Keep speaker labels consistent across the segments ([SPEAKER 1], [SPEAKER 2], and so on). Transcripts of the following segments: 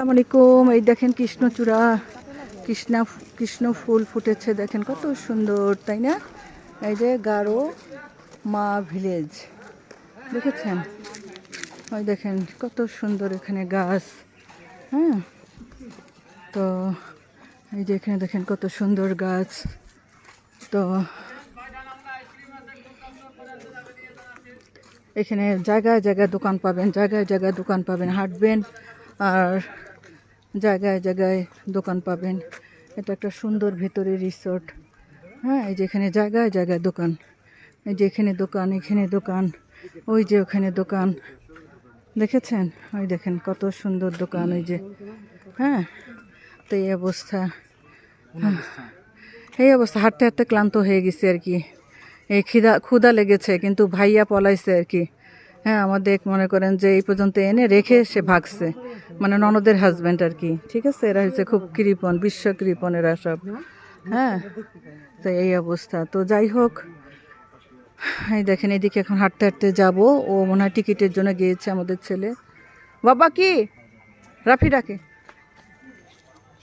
[SPEAKER 1] আসসালামু আলাইকুম। এই দেখেন কৃষ্ণচূড়া, কৃষ্ণ ফুল ফুটেছে, দেখেন কত সুন্দর, তাই না? এই যে গারো মা ভিলেজ, দেখেছেন? ওই দেখেন কত সুন্দর এখানে গাছ। হ্যাঁ, তো এই যে এখানে দেখেন কত সুন্দর গাছ। তো এখানে জায়গায় জায়গায় দোকান পাবেন, জায়গায় জায়গায় দোকান পাবেন, হাঁটবেন আর জায়গায় জায়গায় দোকান পাবেন। এটা একটা সুন্দর ভেতরে রিসোর্ট। হ্যাঁ, এই যে এখানে জায়গায় জায়গায় দোকান, এই যে এখানে দোকান, এখানে দোকান, ওই যে ওখানে দোকান, দেখেছেন? ওই দেখেন কত সুন্দর দোকান, ওই যে। হ্যাঁ, তো এই অবস্থা, এই অবস্থা, হাঁটতে হাঁটতে ক্লান্ত হয়ে গেছে আর কি। এই ক্ষুধা লেগেছে, কিন্তু ভাইয়া পলাইছে আর কি। হ্যাঁ, আমাদের মনে করেন যে এই পর্যন্ত এনে রেখে সে ভাগছে, মানে ননদের হাজব্যান্ড আর কি। ঠিক আছে, এরা হচ্ছে খুব কৃপণ, বিশ্ব কৃপণ এরা সব। হ্যাঁ, তো এই অবস্থা। তো যাই হোক, এই দেখেন এদিকে এখন হাঁটতে হাঁটতে যাবো। ও মনে হয় টিকিটের জন্য গিয়েছে আমাদের ছেলে। বাবা কি রাফি ডাকে।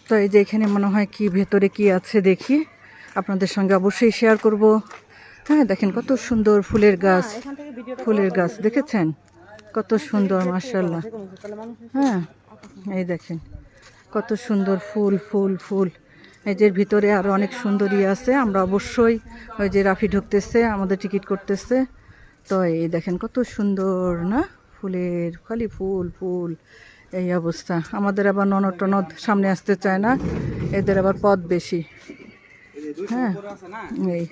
[SPEAKER 1] তো এই যে এখানে মনে হয় কি ভেতরে কি আছে দেখি, আপনাদের সঙ্গে অবশ্যই শেয়ার করব। হ্যাঁ, দেখেন কত সুন্দর ফুলের গাছ, ফুলের গাছ দেখেছেন? কত সুন্দর, মাশাআল্লাহ। হ্যাঁ, এই দেখেন কত সুন্দর ফুল ফুল ফুল। এই যে ভিতরে আরও অনেক সুন্দরী আছে। আমরা অবশ্যই, ওই যে রাফি ঢুকতেছে, আমাদের টিকিট করতেছে। তো এই দেখেন কত সুন্দর না, ফুলের খালি ফুল ফুল, এই অবস্থা। আমাদের আবার ননদ টনদ সামনে আসতে চায় না, এদের আবার পথ বেশি। হ্যাঁ, এই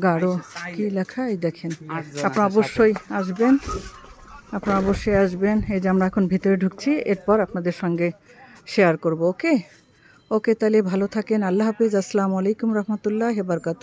[SPEAKER 1] গাঢ় কি লেখা, এই দেখেন। আপনারা অবশ্যই আসবেন, আপনারা অবশ্যই আসবেন। এই যে আমরা এখন ভিতরে ঢুকছি, এরপর আপনাদের সঙ্গে শেয়ার করব। ওকে ওকে, তাহলে ভালো থাকেন। আল্লাহ হাফিজ। আসসালামু আলাইকুম রহমতুল্লাহ বারকাতু।